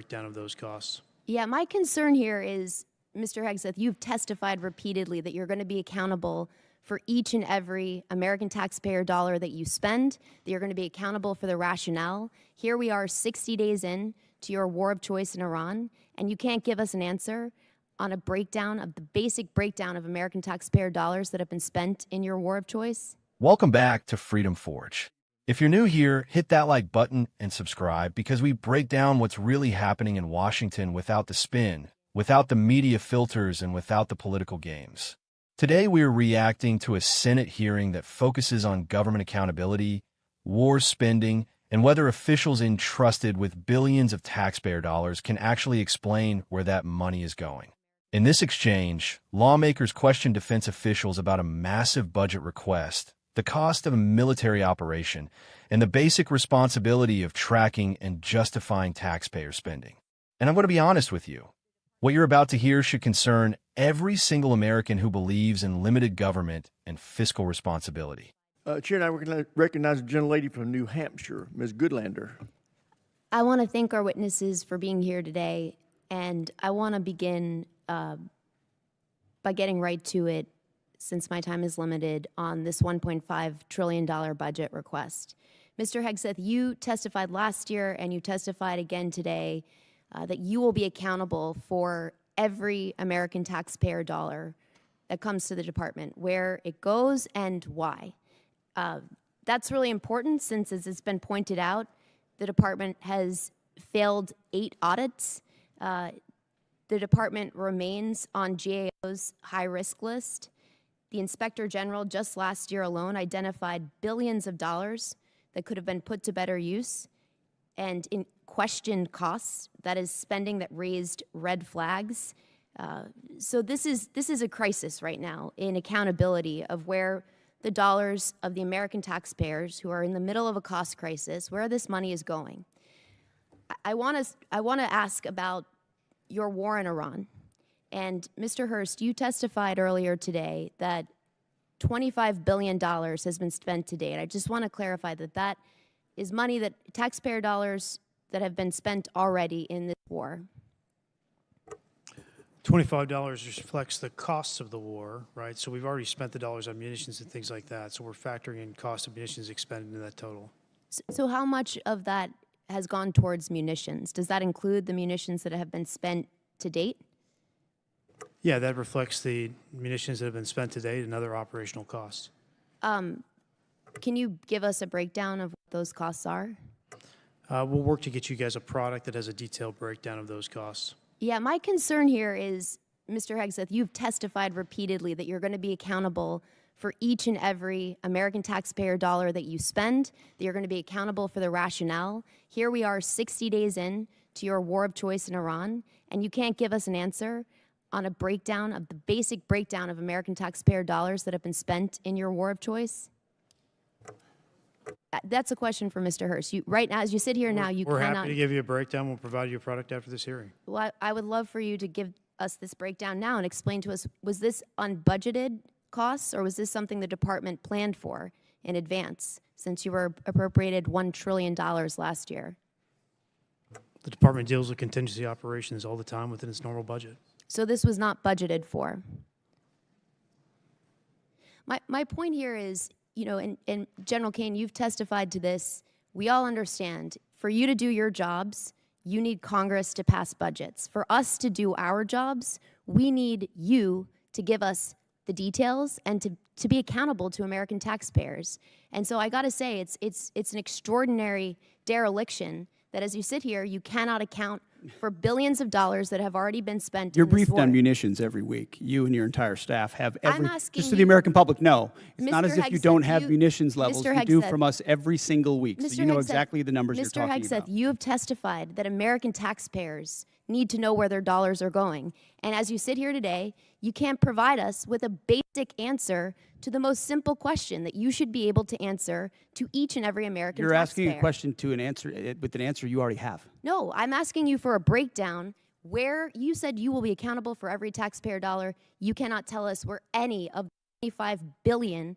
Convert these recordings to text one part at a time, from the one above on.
breakdown of those costs. Yeah, my concern here is, Mr. Hegseth, you've testified repeatedly that you're going to be accountable for each and every American taxpayer dollar that you spend, that you're going to be accountable for the rationale. Here we are 60 days in to your war of choice in Iran, and you can't give us an answer on a breakdown of the basic breakdown of American taxpayer dollars that have been spent in your war of choice? Welcome back to Freedom Forge. If you're new here, hit that like button and subscribe because we break down what's really happening in Washington without the spin, without the media filters, and without the political games. Today, we are reacting to a Senate hearing that focuses on government accountability, war spending, and whether officials entrusted with billions of taxpayer dollars can actually explain where that money is going. In this exchange, lawmakers question defense officials about a massive budget request, the cost of a military operation, and the basic responsibility of tracking and justifying taxpayer spending. And I'm going to be honest with you. What you're about to hear should concern every single American who believes in limited government and fiscal responsibility. Chair, and I recognize a gentlelady from New Hampshire, Ms. Goodlander. I want to thank our witnesses for being here today, and I want to begin by getting right to it, since my time is limited, on this $1.5 trillion budget request. Mr. Hegseth, you testified last year and you testified again today that you will be accountable for every American taxpayer dollar that comes to the department, where it goes and why. That's really important since, as it's been pointed out, the department has failed 8 audits. The department remains on GAO's high-risk list. The Inspector General just last year alone identified billions of dollars that could have been put to better use, and in questioned costs, that is spending that raised red flags. So this is a crisis right now in accountability of where the dollars of the American taxpayers who are in the middle of a cost crisis, where this money is going. I want to ask about your war in Iran. And Mr. Hurst, you testified earlier today that $25 billion has been spent to date. I just want to clarify that that is money, that taxpayer dollars that have been spent already in this war. $25 reflects the costs of the war, right? So we've already spent the dollars on munitions and things like that. So we're factoring in cost of munitions expended into that total. So how much of that has gone towards munitions? Does that include the munitions that have been spent to date? Yeah, that reflects the munitions that have been spent to date and other operational costs. Can you give us a breakdown of what those costs are? We'll work to get you guys a product that has a detailed breakdown of those costs. Yeah, my concern here is, Mr. Hegseth, you've testified repeatedly that you're going to be accountable for each and every American taxpayer dollar that you spend, that you're going to be accountable for the rationale. Here we are 60 days in to your war of choice in Iran, and you can't give us an answer on a breakdown of the basic breakdown of American taxpayer dollars that have been spent in your war of choice? That's a question for Mr. Hurst. Right now, as you sit here now, you cannot... We're happy to give you a breakdown. We'll provide you a product after this hearing. Well, I would love for you to give us this breakdown now and explain to us, was this unbudgeted costs, or was this something the department planned for in advance, since you were appropriated $1 trillion last year? The department deals with contingency operations all the time within its normal budget. So this was not budgeted for. My point here is, you know, and General Kane, you've testified to this. We all understand, for you to do your jobs, you need Congress to pass budgets. For us to do our jobs, we need you to give us the details and to be accountable to American taxpayers. And so I got to say, it's an extraordinary dereliction that as you sit here, you cannot account for billions of dollars that have already been spent. You're in this briefed war. on munitions every week. You and your entire staff have every, asking just so you- the American public know, it's not Mr. as if you Hegseth, don't have you- munitions levels. Mr. You do Hegseth, from us every single week, so Mr. you know Hegseth, exactly the numbers you're Mr. talking Hegseth, about. you have testified that American taxpayers need to know where their dollars are going. And as you sit here today, you can't provide us with a basic answer to the most simple question that you should be able to answer to each and every American You're taxpayer. asking a question to an answer with an answer you already have. No, I'm asking you for a breakdown where you said you will be accountable for every taxpayer dollar. You cannot tell us where any of the $25 billion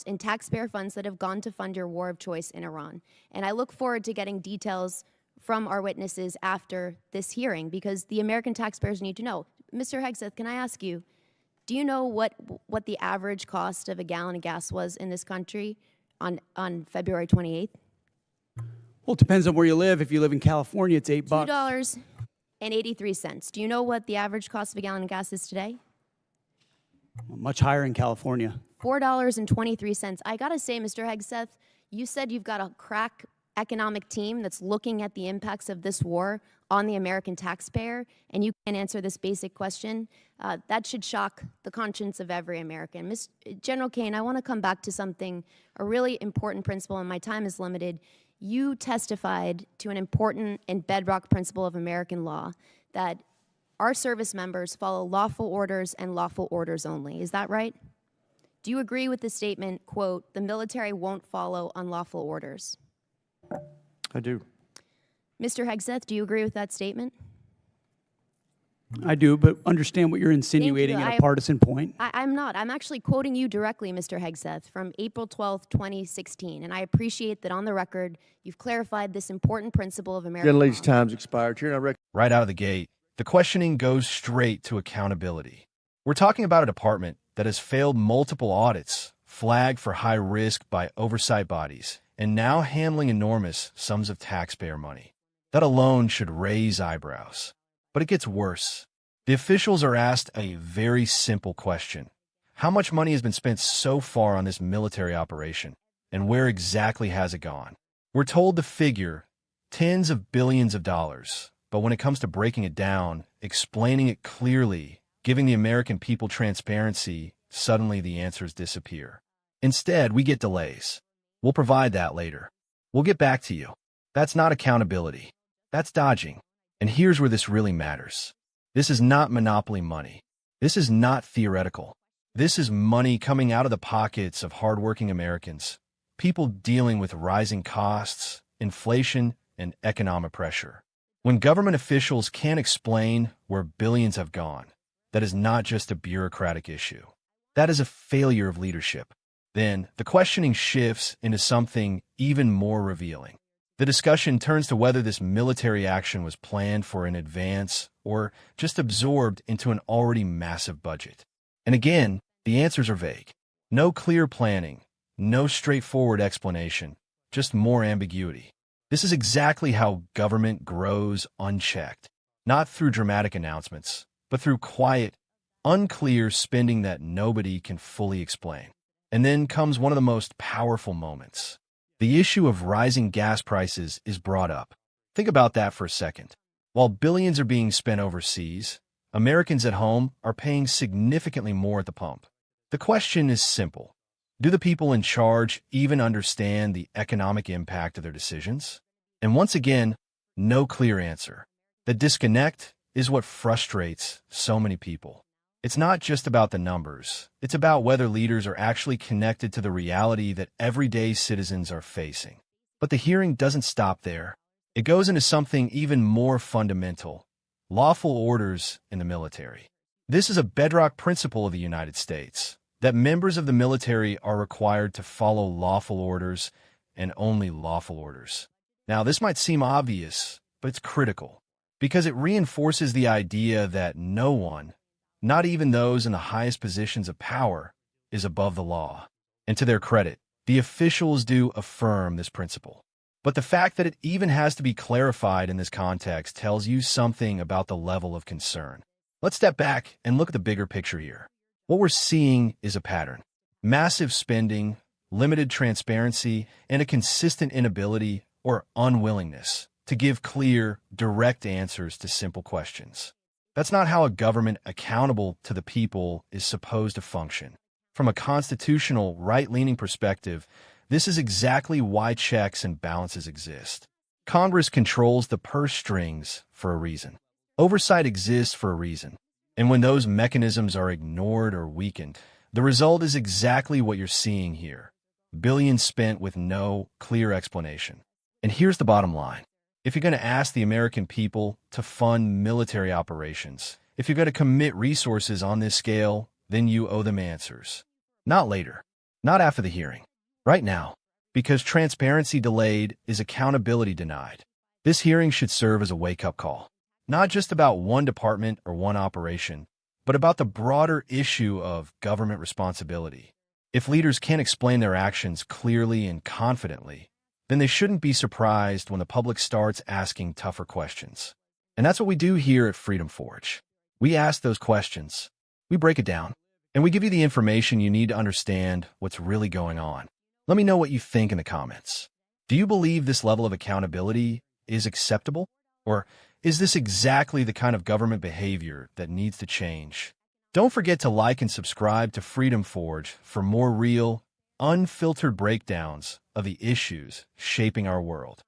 in taxpayer funds that have gone to fund your war of choice in Iran. And I look forward to getting details from our witnesses after this hearing, because the American taxpayers need to know. Mr. Hegseth, can I ask you, do you know what the average cost of a gallon of gas was in this country on February 28th? Well, it depends on where you live. If you live in California, it's $8. $2.83. Do you know what the average cost of a gallon of gas is today? Much higher in California. $4.23. I gotta say, Mr. Hegseth, you said you've got a crack economic team that's looking at the impacts of this war on the American taxpayer, and you can't answer this basic question. That should shock the conscience of every American. General Kane, I want to come back to something, a really important principle, and my time is limited. You testified to an important and bedrock principle of American law, that our service members follow lawful orders and lawful orders only. Is that right? Do you agree with the statement, quote, "The military won't follow unlawful orders"? I do. Mr. Hegseth, do you agree with that statement? I do, but understand what you're insinuating Thank you. at a partisan point. I'm not. I'm actually quoting you directly, Mr. Hegseth, from April 12th, 2016. And I appreciate that on the record, you've clarified this important principle of American Gentlelady's law. time's expired. Chair, and I Right out of the gate, the questioning goes straight to accountability. We're talking about a department that has failed multiple audits, flagged for high risk by oversight bodies, and now handling enormous sums of taxpayer money. That alone should raise eyebrows. But it gets worse. The officials are asked a very simple question. How much money has been spent so far on this military operation, and where exactly has it gone? We're told the figure, tens of billions of dollars, but when it comes to breaking it down, explaining it clearly, giving the American people transparency, suddenly the answers disappear. Instead, we get delays. We'll provide that later. We'll get back to you. That's not accountability. That's dodging. And here's where this really matters. This is not monopoly money. This is not theoretical. This is money coming out of the pockets of hardworking Americans, people dealing with rising costs, inflation, and economic pressure. When government officials can't explain where billions have gone, that is not just a bureaucratic issue. That is a failure of leadership. Then the questioning shifts into something even more revealing. The discussion turns to whether this military action was planned for in advance or just absorbed into an already massive budget. And again, the answers are vague. No clear planning, no straightforward explanation, just more ambiguity. This is exactly how government grows unchecked, not through dramatic announcements, but through quiet, unclear spending that nobody can fully explain. And then comes one of the most powerful moments. The issue of rising gas prices is brought up. Think about that for a second. While billions are being spent overseas, Americans at home are paying significantly more at the pump. The question is simple. Do the people in charge even understand the economic impact of their decisions? And once again, no clear answer. The disconnect is what frustrates so many people. It's not just about the numbers. It's about whether leaders are actually connected to the reality that everyday citizens are facing. But the hearing doesn't stop there. It goes into something even more fundamental: lawful orders in the military. This is a bedrock principle of the United States, that members of the military are required to follow lawful orders and only lawful orders. Now, this might seem obvious, but it's critical, because it reinforces the idea that no one, not even those in the highest positions of power, is above the law. And to their credit, the officials do affirm this principle. But the fact that it even has to be clarified in this context tells you something about the level of concern. Let's step back and look at the bigger picture here. What we're seeing is a pattern: massive spending, limited transparency, and a consistent inability or unwillingness to give clear, direct answers to simple questions. That's not how a government accountable to the people is supposed to function. From a constitutional, right-leaning perspective, this is exactly why checks and balances exist. Congress controls the purse strings for a reason. Oversight exists for a reason. And when those mechanisms are ignored or weakened, the result is exactly what you're seeing here: billions spent with no clear explanation. And here's the bottom line. If you're going to ask the American people to fund military operations, if you're going to commit resources on this scale, then you owe them answers. Not later, not after the hearing, right now, because transparency delayed is accountability denied. This hearing should serve as a wake-up call, not just about one department or one operation, but about the broader issue of government responsibility. If leaders can't explain their actions clearly and confidently, then they shouldn't be surprised when the public starts asking tougher questions. And that's what we do here at Freedom Forge. We ask those questions, we break it down, and we give you the information you need to understand what's really going on. Let me know what you think in the comments. Do you believe this level of accountability is acceptable? Or is this exactly the kind of government behavior that needs to change? Don't forget to like and subscribe to Freedom Forge for more real, unfiltered breakdowns of the issues shaping our world.